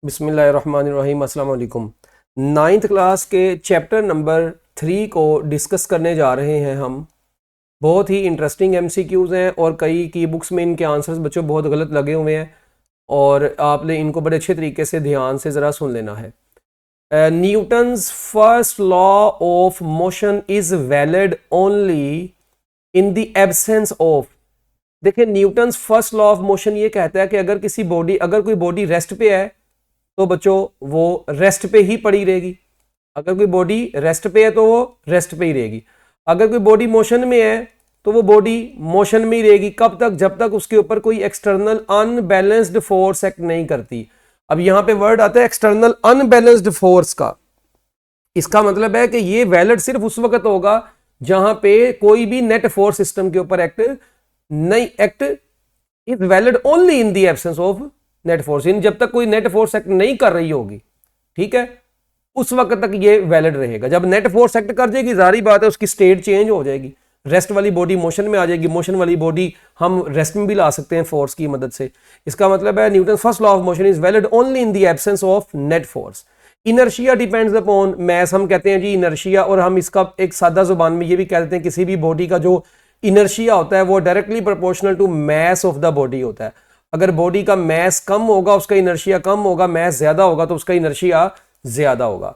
बिस्मिल्लाहिर्रहमानिर्रहीम अस्सलाम वालेकुम। नाइन्थ क्लास के चैप्टर नंबर 3 को डिस्कस करने जा रहे हैं हम। बहुत ही इंटरेस्टिंग एमसीक्यूज़ हैं और कई की बुक्स में इनके आंसर्स बच्चों बहुत गलत लगे हुए हैं और आपने इनको बड़े अच्छे तरीके से ध्यान से ज़रा सुन लेना है। Newton's first law of motion is valid only in the absence of. देखिए, Newton's first law of motion ये कहता है कि अगर कोई बॉडी रेस्ट पे है तो बच्चों वो रेस्ट पे ही पड़ी रहेगी। अगर कोई बॉडी रेस्ट पे है तो वो रेस्ट पे ही रहेगी। अगर कोई बॉडी मोशन में है तो वो बॉडी मोशन में ही रहेगी। कब तक? जब तक उसके ऊपर कोई एक्सटर्नल अनबैलेंस्ड फोर्स एक्ट नहीं करती। अब यहां पे वर्ड आता है एक्सटर्नल अनबैलेंस्ड फोर्स का। इसका मतलब है कि ये वैलिड सिर्फ उस वक्त होगा जहां पे कोई भी नेट फोर्स सिस्टम के ऊपर act is valid only in the absence of net force. इन जब तक कोई नेट फोर्स एक्ट नहीं कर रही होगी, ठीक है, उस वक्त तक ये वैलिड रहेगा। जब नेट फोर्स एक्ट कर जाएगी, जारी बात है उसकी स्टेट चेंज हो जाएगी। रेस्ट वाली बॉडी मोशन में आ जाएगी, मोशन वाली बॉडी हम रेस्ट में भी ला सकते हैं फोर्स की मदद से। इसका मतलब है Newton first law of motion is valid only in the absence of net force. Inertia depends upon mass. हम कहते हैं जी इनर्शिया, और हम इसका एक सादा जुबान में ये भी कह देते हैं किसी भी बॉडी का जो इनर्शिया होता है वो directly proportional to mass of the body होता है। अगर बॉडी का मैस कम होगा उसका इनर्शिया कम होगा, मैस ज्यादा होगा तो उसका इनर्शिया ज्यादा होगा।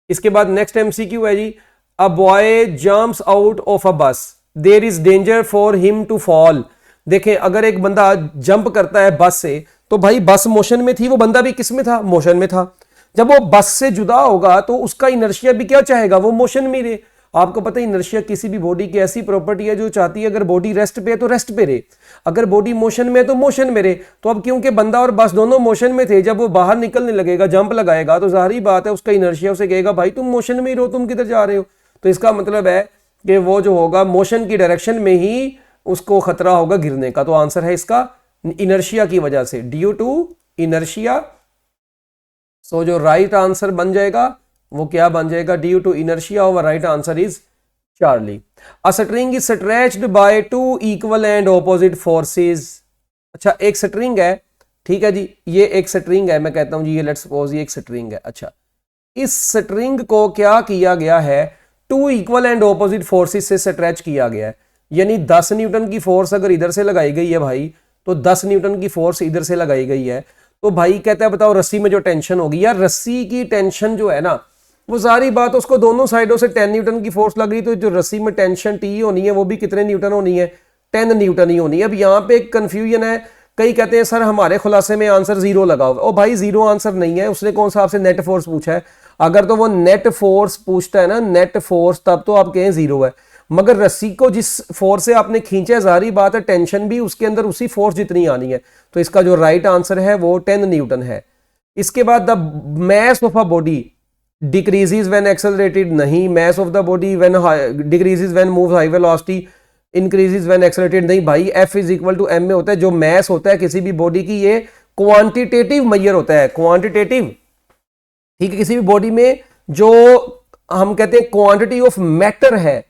इसके बाद नेक्स्ट एमसीक्यू है जी, a boy jumps out of a bus, there is danger for him to fall. देखें, अगर एक बंदा जंप करता है बस से तो भाई बस मोशन में थी, वो बंदा भी किस में था? मोशन में था। जब वो बस से जुदा होगा तो उसका इनर्शिया भी क्या चाहेगा? वो मोशन में रहे। आपको पता है इनर्शिया किसी भी बॉडी की ऐसी प्रॉपर्टी है जो चाहती है अगर बॉडी रेस्ट पे है तो रेस्ट पे रहे, अगर बॉडी मोशन में है तो मोशन में रहे। तो अब क्योंकि बंदा और बस दोनों मोशन में थे, जब वो बाहर निकलने लगेगा, जंप लगाएगा, तो जाहिर बात है उसका इनर्शिया उसे कहेगा भाई तुम मोशन में ही रहो, तुम किधर जा रहे हो। तो इसका मतलब है कि वो जो होगा मोशन की डायरेक्शन में ही उसको खतरा होगा गिरने का। तो आंसर है इसका इनर्शिया की वजह से, ड्यू टू इनर्शिया। सो जो राइट आंसर बन जाएगा वो क्या बन जाएगा? Due to inertia. और right answer is Charlie. A string is stretched by two equal and opposite forces. अच्छा, एक स्ट्रिंग है, ठीक है जी, ये एक स्ट्रिंग है, मैं कहता हूं जी ये लेट्स सपोज ये एक स्ट्रिंग है। अच्छा, इस स्ट्रिंग को क्या किया गया है? Two equal and opposite forces से स्ट्रेच किया गया है। यानी 10 न्यूटन की फोर्स अगर इधर से लगाई गई है भाई, तो 10 न्यूटन की फोर्स इधर से लगाई गई है। तो भाई कहता है बताओ रस्सी में जो टेंशन होगी, यार रस्सी की टेंशन जो है ना वो सारी बात उसको दोनों साइडों से 10 न्यूटन की फोर्स लग रही, तो जो रस्सी में टेंशन टी होनी है वो भी कितने न्यूटन होनी है? 10 न्यूटन ही होनी है। अब यहाँ पे एक कंफ्यूजन है, कई कहते हैं सर हमारे खुलासे में आंसर 0 लगा हुआ। ओ भाई 0 आंसर नहीं है, उसने कौन सा आपसे नेट फोर्स पूछा है? अगर तो वो नेट फोर्स पूछता है ना, नेट फोर्स, तब तो आप कहें 0 है। मगर रस्सी को जिस फोर्स से आपने खींचा है, जारी बात है टेंशन भी उसके अंदर उसी फोर्स जितनी आनी है। तो इसका जो राइट आंसर है वो 10 न्यूटन है। इसके बाद the mass of a body decreases when accelerated, नहीं। Mass of the body when decreases when moves high velocity, increases when accelerated, नहीं भाई। F is equal to m में होता है। जो मैस होता है किसी भी बॉडी की ये क्वांटिटेटिव मेजर होता है, क्वांटिटेटिव, ठीक है। किसी भी बॉडी में जो हम कहते हैं क्वांटिटी ऑफ मैटर है,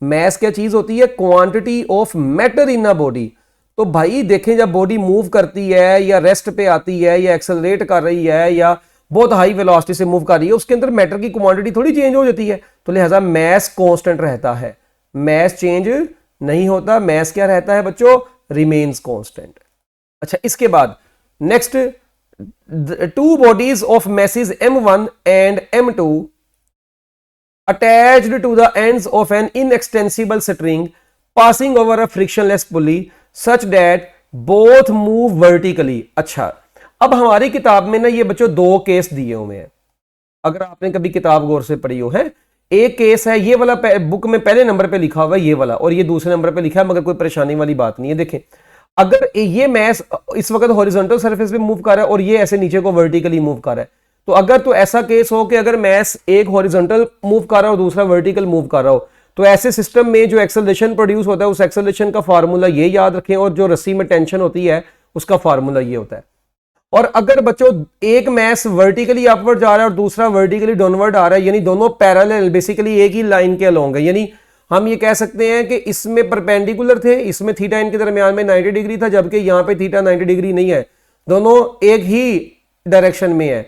मैस क्या चीज होती है? Quantity of matter in a body. तो भाई देखें, जब बॉडी मूव करती है या रेस्ट पे आती है या एक्सेलरेट कर रही है या बहुत हाई वेलोसिटी से मूव कर रही है, उसके अंदर मैटर की क्वांटिटी थोड़ी चेंज हो जाती है। तो लिहाजा मैस कांस्टेंट रहता है, मैस चेंज नहीं होता। मैस क्या रहता है बच्चों? Remains constant. अच्छा, इसके बाद next, to bodies of masses m1 and m2 attached to the ends of an inextensible string passing over a frictionless pulley such that both move vertically। अच्छा, अब हमारी किताब में ना ये बच्चों 2 केस दिए हुए हैं, अगर आपने कभी किताब गौर से पढ़ी हो। है एक केस है ये वाला, बुक में पहले नंबर पे लिखा हुआ है ये वाला, और ये दूसरे नंबर पे लिखा है, मगर कोई परेशानी वाली बात नहीं है। देखें, अगर ये मैस इस वक्त हॉरिजॉन्टल सरफेस पे मूव कर रहा है और ये ऐसे नीचे को वर्टिकली मूव कर रहा है, तो अगर तो ऐसा केस हो कि अगर मैस एक हॉरिजॉन्टल मूव कर रहा हो दूसरा वर्टिकल मूव कर रहा हो, तो ऐसे सिस्टम में जो एक्सेलरेशन प्रोड्यूस होता है उस एक्सेलरेशन का फार्मूला ये याद रखें, और जो रस्सी में टेंशन होती है उसका फार्मूला ये होता है। और अगर बच्चों एक मैस वर्टिकली अपवर्ड जा रहा है और दूसरा वर्टिकली डाउनवर्ड आ रहा है, यानी दोनों पैरेलल बेसिकली एक ही लाइन के अलोंग है, यानी हम ये कह सकते हैं कि इसमें परपेंडिकुलर थे, इसमें थीटा इनके दरमियान में 90 डिग्री था, जबकि यहां पे थीटा 90 डिग्री नहीं है, दोनों एक ही डायरेक्शन में है,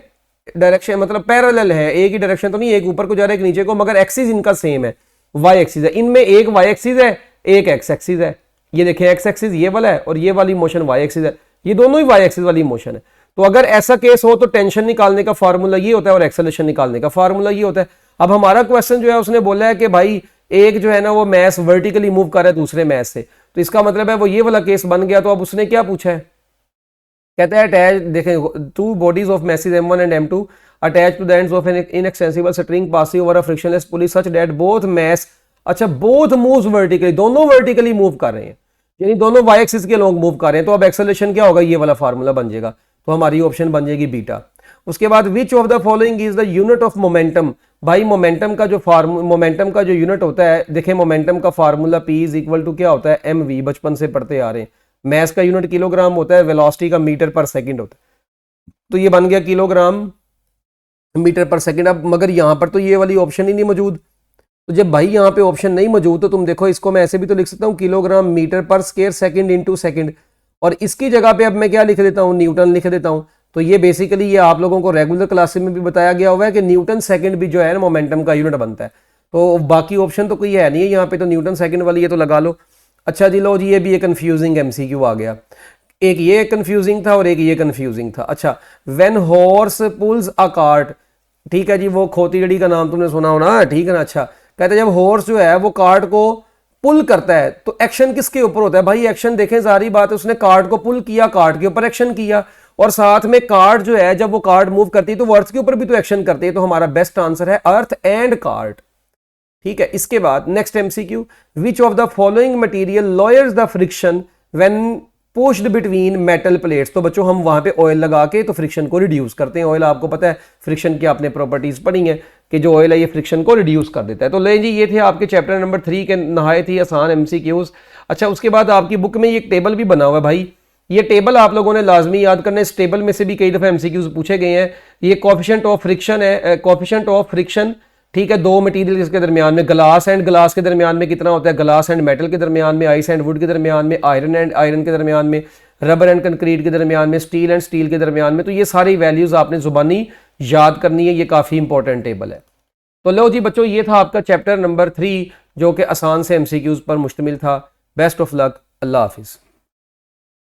डायरेक्शन मतलब पैरेलल है, एक ही डायरेक्शन तो नहीं, एक ऊपर को जा रहा है एक नीचे को, मगर एक्सिस इनका सेम है, वाई एक्सिस है। इनमें एक वाई एक्सिस है एक एक्स एक्सिस है। ये देखें एक्स एक्सिस ये वाला है और ये वाली मोशन वाई एक्सिस है, ये दोनों ही वाई एक्सिस वाली मोशन है। तो अगर ऐसा केस हो तो टेंशन निकालने का फार्मूला ये होता है और एक्सेलरेशन निकालने का फार्मूला ये होता है। अब हमारा क्वेश्चन जो है उसने बोला है कि भाई एक जो है ना वो मैस वर्टिकली मूव कर रहा है दूसरे मैस से, तो इसका मतलब है वो ये वाला केस बन गया। तो अब उसने क्या पूछा है, कहता है अटैच, देखें two bodies of masses M1 and M2 attach to the ends of an inextensible string passing over a frictionless pulley such that both mass, अच्छा बोथ मूव्स वर्टिकली, दोनों वर्टिकली मूव कर रहे हैं, यानी दोनों वाई एक्सिस के लोग move कर रहे हैं। तो अब एक्सेलरेशन क्या होगा, ये वाला फार्मूला बन जाएगा, तो हमारी ऑप्शन बन जाएगी बीटा। उसके बाद which of the following is the unit of momentum, भाई मोमेंटम का जो यूनिट होता है, देखें मोमेंटम का formula P is equal to क्या होता है mv, बचपन से पढ़ते आ रहे हैं। मैस का यूनिट किलोग्राम होता है, वेलोसिटी का मीटर पर सेकंड होता है, तो ये बन गया किलोग्राम मीटर पर सेकंड। अब मगर यहां पर तो ये वाली ऑप्शन ही नहीं मौजूद, तो जब भाई यहाँ पे ऑप्शन नहीं मौजूद तो तुम देखो इसको मैं ऐसे भी तो लिख सकता हूँ किलोग्राम मीटर पर स्क्वायर सेकंड इनटू सेकंड, और इसकी जगह पे अब मैं क्या लिख देता हूँ, न्यूटन लिख देता हूँ। तो ये बेसिकली ये आप लोगों को रेगुलर क्लासेस में भी बताया गया हुआ है कि न्यूटन सेकंड भी जो है ना मोमेंटम का यूनिट बनता है। तो बाकी ऑप्शन तो कोई है नहीं है यहाँ पे, तो न्यूटन सेकंड वाली ये तो लगा लो। अच्छा जी लो जी, ये भी एक कंफ्यूजिंग MCQ आ गया, एक ये कंफ्यूजिंग था और एक ये कंफ्यूजिंग था। अच्छा, when horse pools a cart, ठीक है जी, वो खोती गड़ी का नाम तुमने सुना होना, ठीक है ना। अच्छा, कहते हैं जब हॉर्स जो है वो कार्ट को पुल करता है तो एक्शन किसके ऊपर होता है, भाई एक्शन देखें सारी बात है, उसने कार्ट को पुल किया, कार्ट के ऊपर एक्शन किया, और साथ में कार्ट जो है जब वो कार्ट मूव करती है तो वो अर्थ के ऊपर भी तो एक्शन करती है। तो हमारा बेस्ट आंसर है अर्थ एंड कार्ट, ठीक है। इसके बाद next MCQ, which of the following material lawyers the friction when pushed between metal plates, तो बच्चों हम वहां पे ऑयल लगा के तो फ्रिक्शन को रिड्यूस करते हैं। ऑयल आपको पता है फ्रिक्शन की आपने प्रॉपर्टीज पढ़ी है कि जो ऑयल है ये फ्रिक्शन को रिड्यूस कर देता है। तो ले जी, ये थे आपके चैप्टर नंबर 3 के नहायत ही आसान MCQs। अच्छा, उसके बाद आपकी बुक में ये एक टेबल भी बना हुआ है भाई, ये टेबल आप लोगों ने लाजमी याद करना है। इस टेबल में से भी कई दफा MCQs पूछे गए हैं। ये कोफिशिएंट ऑफ फ्रिक्शन है, कोफिशिएंट ऑफ फ्रिक्शन, ठीक है, दो मटेरियल के दरमियान में, ग्लास एंड ग्लास के दरमियान में कितना होता है, ग्लास एंड मेटल के दरमियान में, आइस एंड वुड के दरमियान में, आयरन एंड आयरन के दरमियान में, रबर एंड कंक्रीट के दरमियान में, स्टील एंड स्टील के दरमियान में। तो ये सारी वैल्यूज आपने जुबानी याद करनी है, ये काफी इंपॉर्टेंट टेबल है। तो लो जी बच्चों, ये था आपका चैप्टर नंबर 3 जो कि आसान से MCQs पर मुश्तमिल था। Best of luck, Allah Hafiz.